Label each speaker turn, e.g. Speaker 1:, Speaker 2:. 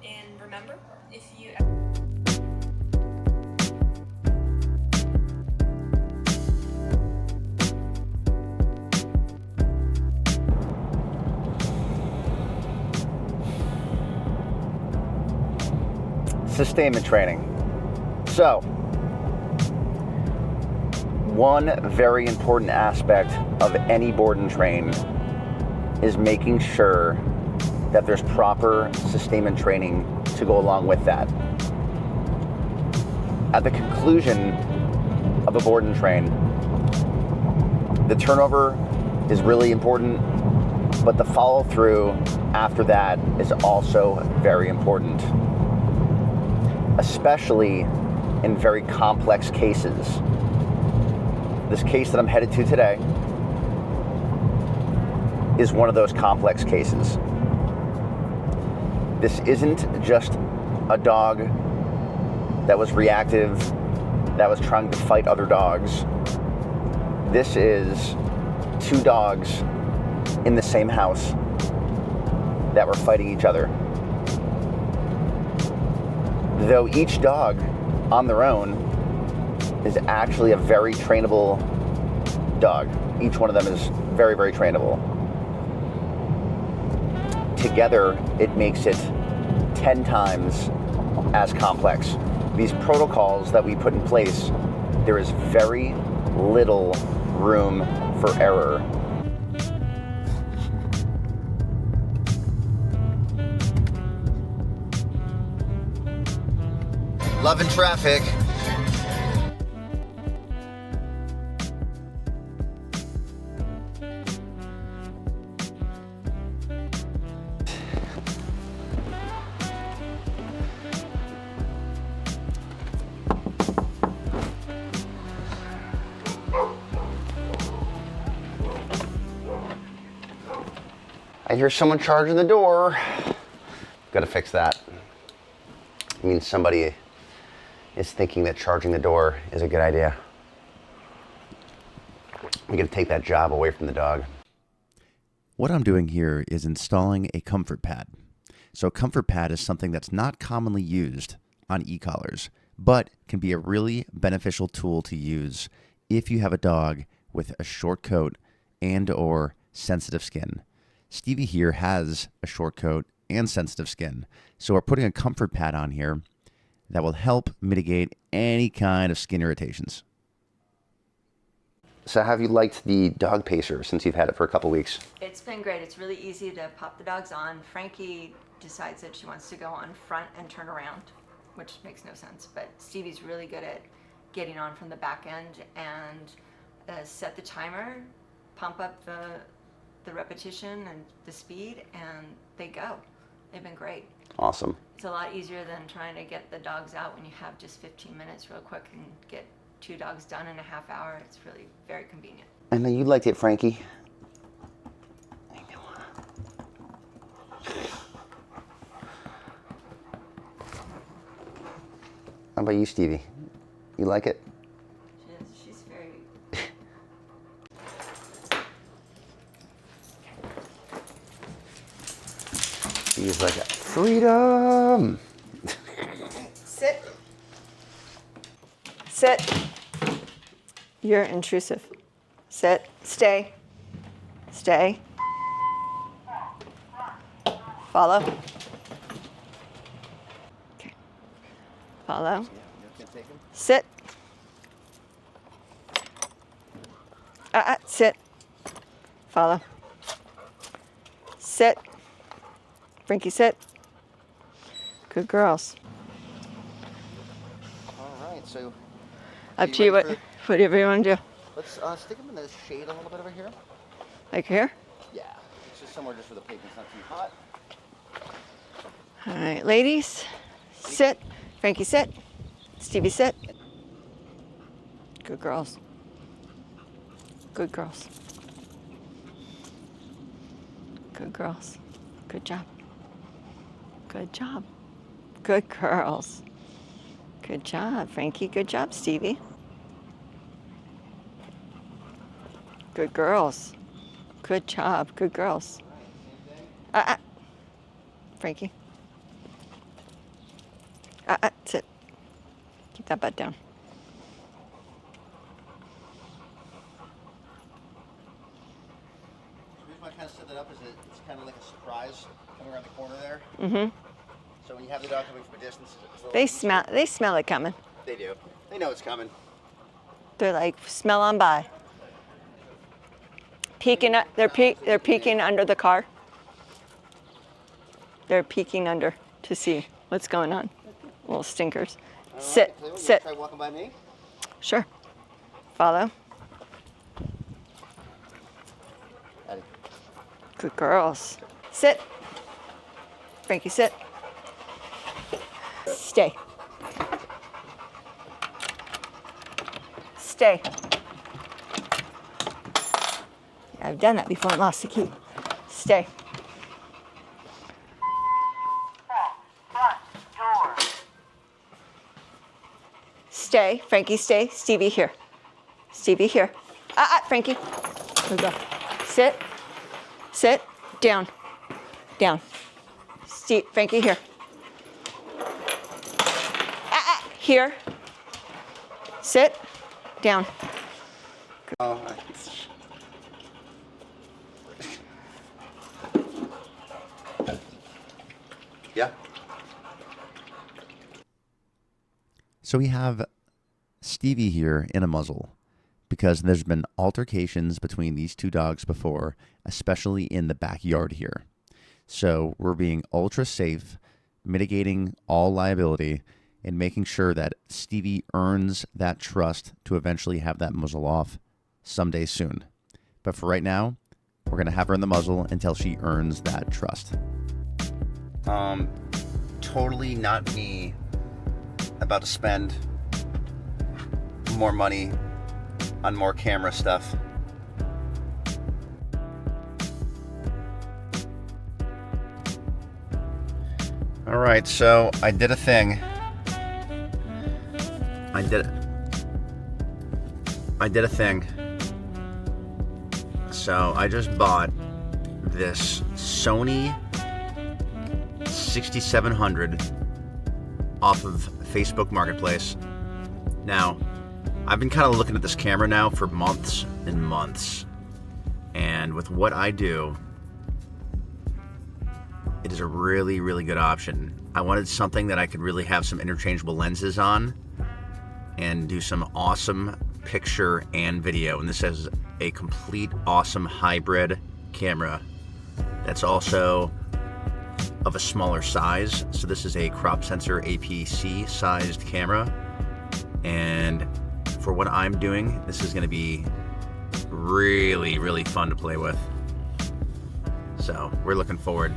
Speaker 1: And remember, if you
Speaker 2: Sustainment training. So, one very important aspect of any board and train is making sure that there's proper sustainment training to go along with that. At the conclusion of a board and train, the turnover is really important, but the follow through after that is also very important, especially in very complex cases. This case that I'm headed to today is one of those complex cases. This isn't just a dog that was reactive, that was trying to fight other dogs. This is two dogs in the same house that were fighting each other. Though each dog on their own is actually a very trainable dog. Each one of them is very, very trainable. Together, it makes it 10 times as complex. These protocols that we put in place, there is very little room for error. Loving traffic. I hear someone charging the door. Gotta fix that. It means somebody is thinking that charging the door is a good idea. I'm gonna take that job away from the dog.
Speaker 3: What I'm doing here is installing a comfort pad. So a comfort pad is something that's not commonly used on e-collars, but can be a really beneficial tool to use if you have a dog with a short coat and or sensitive skin. Stevie here has a short coat and sensitive skin, so we're putting a comfort pad on here that will help mitigate any kind of skin irritations.
Speaker 2: So how have you liked the dog pacer since you've had it for a couple weeks?
Speaker 4: It's been great. It's really easy to pop the dogs on. Frankie decides that she wants to go on front and turn around, which makes no sense, but Stevie's really good at getting on from the back end and set the timer, pump up the repetition and the speed, and they go. They've been great.
Speaker 2: Awesome.
Speaker 4: It's a lot easier than trying to get the dogs out when you have just 15 minutes real quick and get 2 dogs done in a half hour. It's really very convenient.
Speaker 2: I know you liked it, Frankie. I know. How about you, Stevie? You like it?
Speaker 4: She's very...
Speaker 2: He's like, freedom!
Speaker 4: Sit. Sit. You're intrusive. Sit. Stay. Stay. Follow. Okay. Follow. Sit. Sit. Follow. Sit. Frankie, sit. Good girls.
Speaker 2: All right, so...
Speaker 4: Up to you, whatever you want to do.
Speaker 2: Let's stick them in the shade a little bit over here.
Speaker 4: Like here?
Speaker 2: Yeah, it's just somewhere just where the pavement's not too hot.
Speaker 4: All right, ladies, sit. Frankie, sit. Stevie, sit. Good girls. Good girls. Good girls. Good job. Good job. Good girls. Good job, Frankie. Good job, Stevie. Good girls. Good job. Good girls. Frankie. Sit. Keep that butt down.
Speaker 2: The reason why I kind of set that up is that it's kind of like a surprise coming around the corner there.
Speaker 4: Mm-hmm.
Speaker 2: So when you have the dog coming from a distance, it's a little
Speaker 4: They smell it coming.
Speaker 2: They do. They know it's coming.
Speaker 4: They're like, smell on by. Peeking. They're peeking under the car. They're peeking under to see what's going on. Little stinkers.
Speaker 2: All right,
Speaker 4: Sit.
Speaker 2: Cleo, you
Speaker 4: Sit.
Speaker 2: Try walking by me.
Speaker 4: Sure. Follow.
Speaker 2: Addie.
Speaker 4: Good girls. Sit. Frankie, sit. Stay. Stay. I've done that before and lost the key. Stay.
Speaker 5: Front door.
Speaker 4: Stay. Frankie, stay. Stevie, here. Stevie, here. Frankie. Here we go. Sit. Sit. Down. Down. Frankie, here. Here. Sit. Down.
Speaker 2: Oh, yeah.
Speaker 3: So we have Stevie here in a muzzle because there's been altercations between these two dogs before, especially in the backyard here. So we're being ultra safe, mitigating all liability, and making sure that Stevie earns that trust to eventually have that muzzle off someday soon. But for right now, we're going to have her in the muzzle until she earns that trust.
Speaker 2: Totally not me about to spend more money on more camera stuff. All right, so I did a thing. I did a thing. So I just bought this Sony 6700 off of Facebook Marketplace. Now, I've been kind of looking at this camera now for months and months. And with what I do, it is a really, really good option. I wanted something that I could really have some interchangeable lenses on and do some awesome picture and video. And this is a complete awesome hybrid camera that's also of a smaller size. So this is a crop sensor APC sized camera. And for what I'm doing, this is gonna be really, really fun to play with. So we're looking forward.